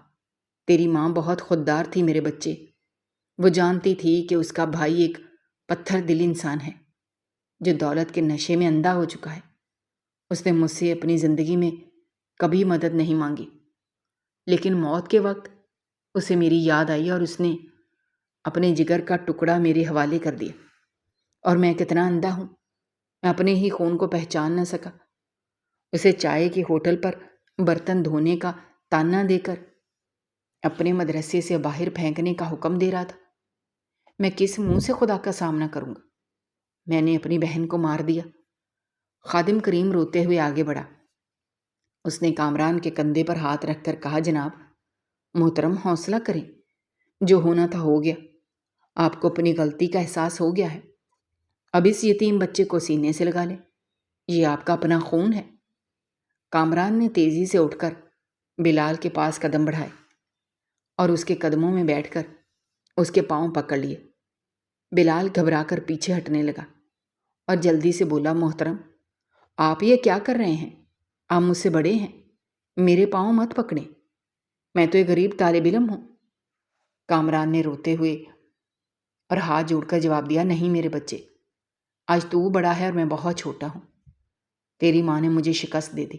تیری ماں بہت خوددار تھی میرے بچے۔ وہ جانتی تھی کہ اس کا بھائی ایک پتھر دل انسان ہے جو دولت کے نشے میں اندھا ہو چکا ہے۔ اس نے مجھ سے اپنی زندگی میں کبھی مدد نہیں مانگی، لیکن موت کے وقت اسے میری یاد آئی اور اس نے اپنے جگر کا ٹکڑا میرے حوالے کر دیا۔ اور میں کتنا اندھا ہوں، میں اپنے ہی خون کو پہچان نہ سکا۔ اسے چائے کے ہوٹل پر برتن دھونے کا تانا دے کر اپنے مدرسے سے باہر پھینکنے کا حکم دے رہا تھا۔ میں کس منہ سے خدا کا سامنا کروں گا؟ میں نے اپنی بہن کو مار دیا۔ خادم کریم روتے ہوئے آگے بڑھا۔ اس نے کامران کے کندھے پر ہاتھ رکھ کر کہا، جناب محترم حوصلہ کریں، جو ہونا تھا ہو گیا۔ آپ کو اپنی غلطی کا احساس ہو گیا ہے۔ اب اس یتیم بچے کو سینے سے لگا لیں، یہ آپ کا اپنا خون ہے۔ کامران نے تیزی سے اٹھ کر بلال کے پاس قدم بڑھائے اور اس کے قدموں میں بیٹھ کر اس کے پاؤں پکڑ لیے۔ بلال گھبرا کر پیچھے ہٹنے لگا اور جلدی سے بولا، محترم آپ یہ کیا کر رہے ہیں؟ آپ مجھ سے بڑے ہیں، میرے پاؤں مت پکڑیں، میں تو ایک غریب طالب علم ہوں۔ کامران نے روتے ہوئے اور ہاتھ جوڑ کر جواب دیا، نہیں میرے بچے، آج تو بڑا ہے اور میں بہت چھوٹا ہوں۔ تیری ماں نے مجھے شکست دے دی،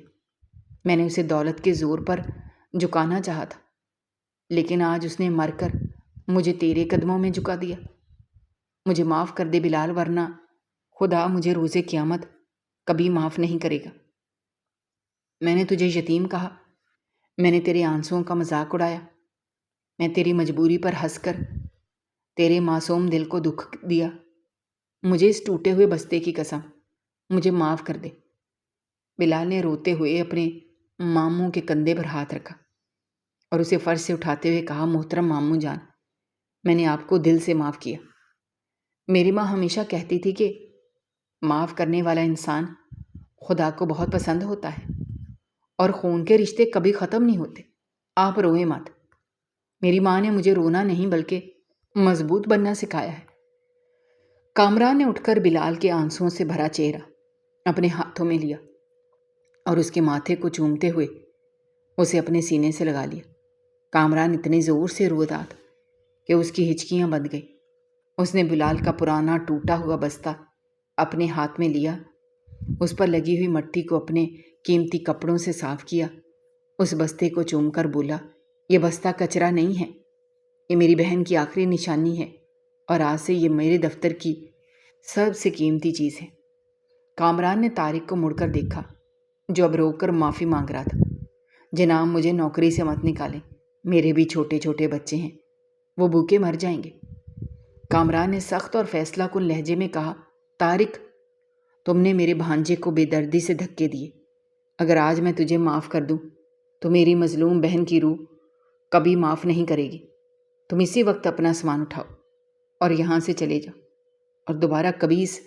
میں نے اسے دولت کے زور پر جھکانا چاہا تھا، لیکن آج اس نے مر کر مجھے تیرے قدموں میں جھکا دیا۔ مجھے معاف کر دے بلال، ورنہ خدا مجھے روز قیامت کبھی معاف نہیں کرے گا۔ میں نے تجھے یتیم کہا، میں نے تیرے آنسوؤں کا مذاق اڑایا، میں تیری مجبوری پر ہنس کر تیرے معصوم دل کو دکھ دیا۔ مجھے اس ٹوٹے ہوئے بستے کی قسم، مجھے معاف کر دے۔ بلال نے روتے ہوئے اپنے ماموں کے کندھے پر ہاتھ رکھا اور اسے فرش سے اٹھاتے ہوئے کہا، محترم ماموں جان، میں نے آپ کو دل سے معاف کیا۔ میری ماں ہمیشہ کہتی تھی کہ معاف کرنے والا انسان خدا کو بہت پسند ہوتا ہے اور خون کے رشتے کبھی ختم نہیں ہوتے۔ آپ روئیں مت۔ میری ماں نے مجھے رونا نہیں بلکہ مضبوط بننا سکھایا ہے۔ کامران نے اٹھ کر بلال کے آنسوؤں سے بھرا چہرہ اپنے ہاتھوں میں لیا اور اس کے ماتھے کو چومتے ہوئے اسے اپنے سینے سے لگا لیا۔ کامران اتنے زور سے رو رہا تھا کہ اس کی ہچکیاں بندھ گئیں۔ اس نے بلال کا پرانا ٹوٹا ہوا بستہ اپنے ہاتھ میں لیا، اس پر لگی ہوئی مٹی کو اپنے قیمتی کپڑوں سے صاف کیا، اس بستے کو چوم کر بولا، یہ بستہ کچرا نہیں ہے، یہ میری بہن کی آخری نشانی ہے اور آج سے یہ میرے دفتر کی سب سے قیمتی چیز ہے۔ کامران نے طارق کو مڑ کر دیکھا جو اب رو کر معافی مانگ رہا تھا۔ جناب مجھے نوکری سے مت نکالیں، میرے بھی چھوٹے چھوٹے بچے ہیں، وہ بھوکے مر جائیں گے۔ کامران نے سخت اور فیصلہ کن لہجے میں کہا، طارق تم نے میرے بھانجے کو بے دردی سے دھکے دیے، اگر آج میں تجھے معاف کر دوں تو میری مظلوم بہن کی روح کبھی معاف نہیں کرے گی۔ تم اسی وقت اپنا سامان اٹھاؤ اور یہاں سے چلے جاؤ اور دوبارہ کبھی اس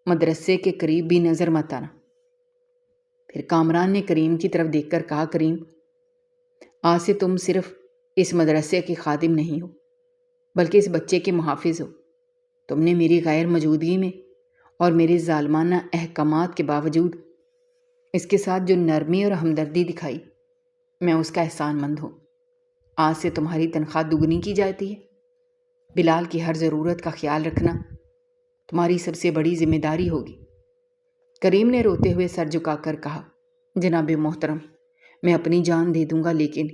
مدرسے کے قریب بھی نظر مت آنا۔ پھر کامران نے کریم کی طرف دیکھ کر کہا، کریم آج سے تم صرف اس مدرسے کے خادم نہیں ہو بلکہ اس بچے کے محافظ ہو۔ تم نے میری غیر موجودگی میں اور میرے ظالمانہ احکامات کے باوجود اس کے ساتھ جو نرمی اور ہمدردی دکھائی، میں اس کا احسان مند ہوں۔ آج سے تمہاری تنخواہ دگنی کی جاتی ہے۔ بلال کی ہر ضرورت کا خیال رکھنا تمہاری سب سے بڑی ذمہ داری ہوگی۔ کریم نے روتے ہوئے سر جھکا کر کہا، جناب محترم میں اپنی جان دے دوں گا لیکن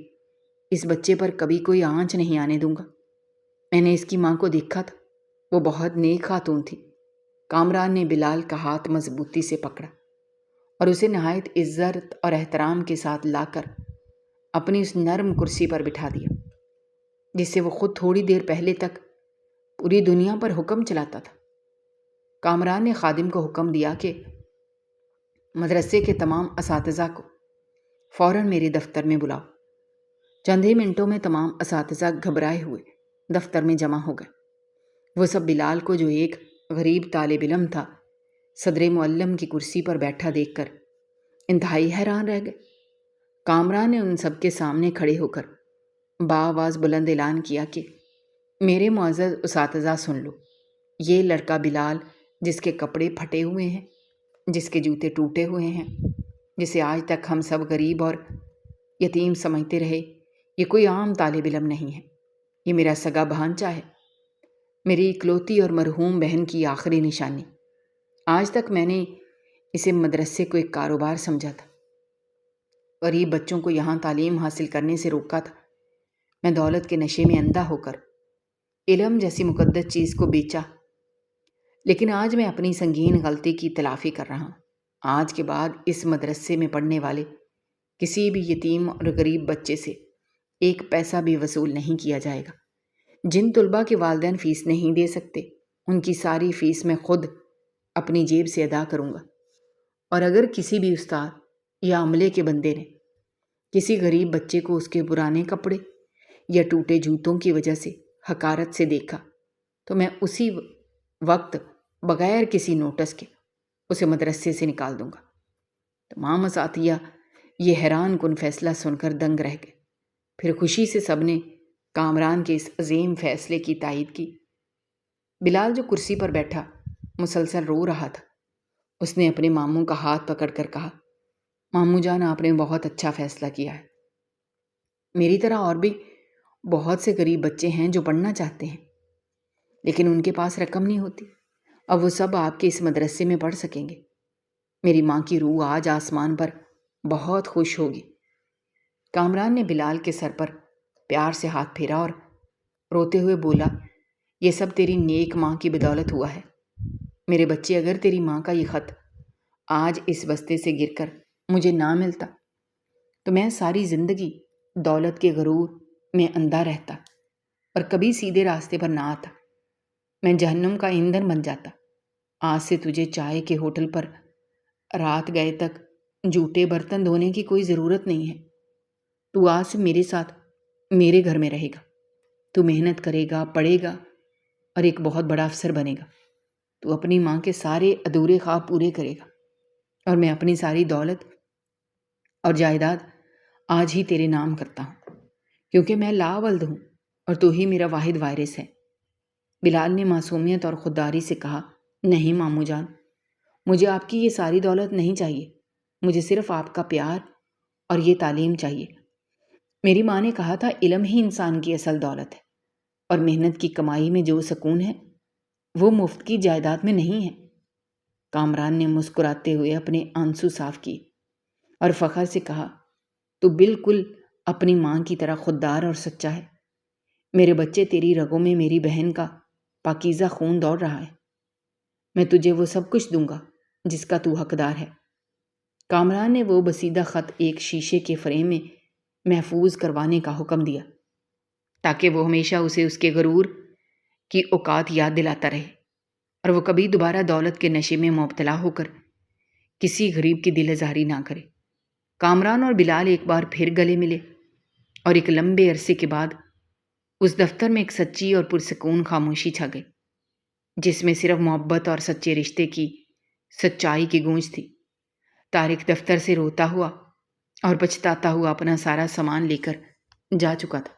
اس بچے پر کبھی کوئی آنچ نہیں آنے دوں گا۔ میں نے اس کی ماں کو دیکھا تھا، وہ بہت نیک خاتون تھی۔ کامران نے بلال کا ہاتھ مضبوطی سے پکڑا اور اسے نہایت عزت اور احترام کے ساتھ لا کر اپنی اس نرم کرسی پر بٹھا دیا جس سے وہ خود تھوڑی دیر پہلے تک پوری دنیا پر حکم چلاتا تھا۔ کامران نے خادم کو حکم دیا کہ مدرسے کے تمام اساتذہ کو فوراً میرے دفتر میں بلاؤ۔ چند ہی منٹوں میں تمام اساتذہ گھبرائے ہوئے دفتر میں جمع ہو گئے۔ وہ سب بلال کو، جو ایک غریب طالب علم تھا، صدر معلم کی کرسی پر بیٹھا دیکھ کر انتہائی حیران رہ گئے۔ کامران نے ان سب کے سامنے کھڑے ہو کر بآواز بلند اعلان کیا کہ میرے معزز اساتذہ سن لو، یہ لڑکا بلال، جس کے کپڑے پھٹے ہوئے ہیں، جس کے جوتے ٹوٹے ہوئے ہیں، جسے آج تک ہم سب غریب اور یتیم سمجھتے رہے، یہ کوئی عام طالب علم نہیں ہے، یہ میرا سگا بھانچا ہے، میری اکلوتی اور مرحوم بہن کی آخری نشانی۔ آج تک میں نے اسے مدرسے کو ایک کاروبار سمجھا تھا، غریب بچوں کو یہاں تعلیم حاصل کرنے سے روکا تھا۔ میں دولت کے نشے میں اندھا ہو کر علم جیسی مقدس چیز کو بیچا، لیکن آج میں اپنی سنگین غلطی کی تلافی کر رہا ہوں۔ آج کے بعد اس مدرسے میں پڑھنے والے کسی بھی یتیم اور غریب بچے سے ایک پیسہ بھی وصول نہیں کیا جائے گا۔ جن طلباء کے والدین فیس نہیں دے سکتے، ان کی ساری فیس میں خود اپنی جیب سے ادا کروں گا، اور اگر کسی بھی استاد یا عملے کے بندے نے کسی غریب بچے کو اس کے پرانے کپڑے یا ٹوٹے جوتوں کی وجہ سے حقارت سے دیکھا تو میں اسی وقت بغیر کسی نوٹس کے اسے مدرسے سے نکال دوں گا۔ تمام اساتذہ یہ حیران کن فیصلہ سن کر دنگ رہ گئے۔ پھر خوشی سے سب نے کامران کے اس عظیم فیصلے کی تائید کی۔ بلال جو کرسی پر بیٹھا مسلسل رو رہا تھا، اس نے اپنے ماموں کا ہاتھ پکڑ کر کہا، ماموں جان، آپ نے بہت اچھا فیصلہ کیا ہے۔ میری طرح اور بھی بہت سے غریب بچے ہیں جو پڑھنا چاہتے ہیں، لیکن ان کے پاس رقم نہیں ہوتی۔ اب وہ سب آپ کے اس مدرسے میں پڑھ سکیں گے۔ میری ماں کی روح آج آسمان پر بہت خوش ہوگی۔ کامران نے بلال کے سر پر پیار سے ہاتھ پھیرا اور روتے ہوئے بولا، یہ سب تیری نیک ماں کی بدولت ہوا ہے۔ میرے بچے، اگر تیری ماں کا یہ خط آج اس بستے سے گر کر مجھے نہ ملتا تو میں ساری زندگی دولت کے غرور میں اندھا رہتا اور کبھی سیدھے راستے پر نہ آتا۔ میں جہنم کا ایندھن بن جاتا۔ آج سے تجھے چائے کے ہوٹل پر رات گئے تک جوتے برتن دھونے کی کوئی ضرورت نہیں ہے۔ تو آج سے میرے ساتھ میرے گھر میں رہے گا۔ تو محنت کرے گا، پڑھے گا اور ایک بہت بڑا افسر بنے گا۔ تو اپنی ماں کے سارے ادھورے خواب پورے کرے گا، اور میں اپنی ساری دولت اور جائیداد آج ہی تیرے نام کرتا ہوں، کیونکہ میں لاولد ہوں اور تو ہی میرا واحد وارث ہے۔ بلال نے معصومیت اور خودداری سے کہا، نہیں ماموں جان، مجھے آپ کی یہ ساری دولت نہیں چاہیے، مجھے صرف آپ کا پیار اور یہ تعلیم چاہیے۔ میری ماں نے کہا تھا، علم ہی انسان کی اصل دولت ہے، اور محنت کی کمائی میں جو سکون ہے وہ مفت کی جائیداد میں نہیں ہے۔ کامران نے مسکراتے ہوئے اپنے آنسو صاف کیے اور فخر سے کہا، تو بالکل اپنی ماں کی طرح خوددار اور سچا ہے۔ میرے بچے، تیری رگوں میں میری بہن کا پاکیزہ خون دوڑ رہا ہے۔ میں تجھے وہ سب کچھ دوں گا جس کا تو حقدار ہے۔ کامران نے وہ بسیدہ خط ایک شیشے کے فریم میں محفوظ کروانے کا حکم دیا تاکہ وہ ہمیشہ اسے اس کے غرور کی اوقات یاد دلاتا رہے اور وہ کبھی دوبارہ دولت کے نشے میں مبتلا ہو کر کسی غریب کی دل آزاری نہ کرے۔ کامران اور بلال ایک بار پھر گلے ملے اور ایک لمبے عرصے کے بعد اس دفتر میں ایک سچی اور پرسکون خاموشی چھا گئی، جس میں صرف محبت اور سچے رشتے کی سچائی کی گونج تھی۔ طارق دفتر سے روتا ہوا اور پچھتاتا ہوا اپنا سارا سامان لے کر جا چکا تھا،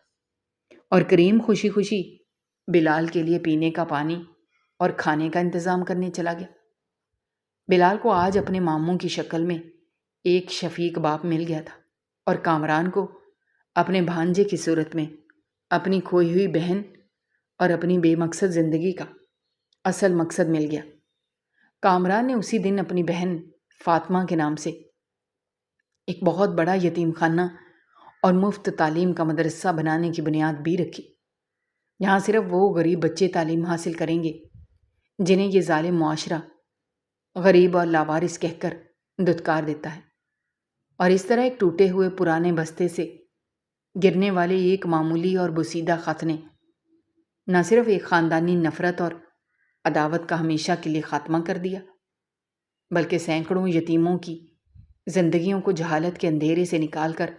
اور کریم خوشی خوشی بلال کے لیے پینے کا پانی اور کھانے کا انتظام کرنے چلا گیا۔ بلال کو آج اپنے ماموں کی شکل میں ایک شفیق باپ مل گیا تھا، اور کامران کو اپنے بھانجے کی صورت میں اپنی کھوئی ہوئی بہن اور اپنی بے مقصد زندگی کا اصل مقصد مل گیا۔ کامران نے اسی دن اپنی بہن فاطمہ کے نام سے ایک بہت بڑا یتیم خانہ اور مفت تعلیم کا مدرسہ بنانے کی بنیاد بھی رکھی۔ یہاں صرف وہ غریب بچے تعلیم حاصل کریں گے جنہیں یہ ظالم معاشرہ غریب اور لاوارث کہہ کر دھتکار دیتا ہے، اور اس طرح ایک ٹوٹے ہوئے پرانے بستے سے گرنے والے ایک معمولی اور بوسیدہ خط نے نہ صرف ایک خاندانی نفرت اور عداوت کا ہمیشہ کے لیے خاتمہ کر دیا، بلکہ سینکڑوں یتیموں کی زندگیوں کو جہالت کے اندھیرے سے نکال کر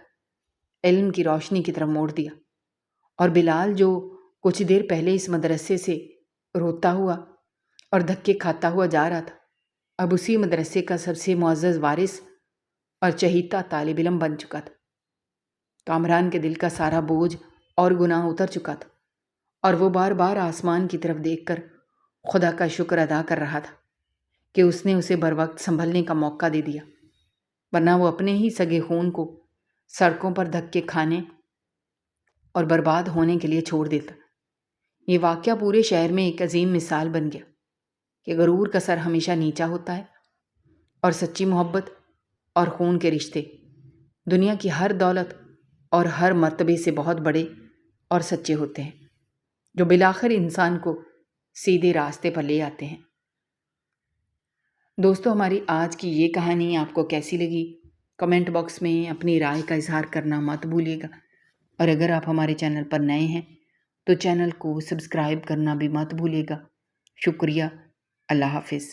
علم کی روشنی کی طرف موڑ دیا۔ اور بلال جو کچھ دیر پہلے اس مدرسے سے روتا ہوا اور دھکے کھاتا ہوا جا رہا تھا، اب اسی مدرسے کا سب سے معزز وارث اور چہیتا طالب علم بن چکا تھا۔ کامران کے دل کا سارا بوجھ اور گناہ اتر چکا تھا، اور وہ بار بار آسمان کی طرف دیکھ کر خدا کا شکر ادا کر رہا تھا کہ اس نے اسے بر وقت سنبھلنے کا موقع دے دیا، ورنہ وہ اپنے ہی سگے خون کو سڑکوں پر دھکے کھانے اور برباد ہونے کے لیے چھوڑ دیتا۔ یہ واقعہ پورے شہر میں ایک عظیم مثال بن گیا کہ غرور کا سر ہمیشہ نیچا ہوتا ہے، اور سچی محبت اور خون کے رشتے دنیا کی ہر دولت اور ہر مرتبے سے بہت بڑے اور سچے ہوتے ہیں، جو بالآخر انسان کو سیدھے راستے پر لے آتے ہیں۔ دوستو، ہماری آج کی یہ کہانی آپ کو کیسی لگی؟ کمنٹ باکس میں اپنی رائے کا اظہار کرنا مت بھولیے گا، اور اگر آپ ہمارے چینل پر نئے ہیں تو چینل کو سبسکرائب کرنا بھی مت بھولیے گا۔ شکریہ۔ اللہ حافظ۔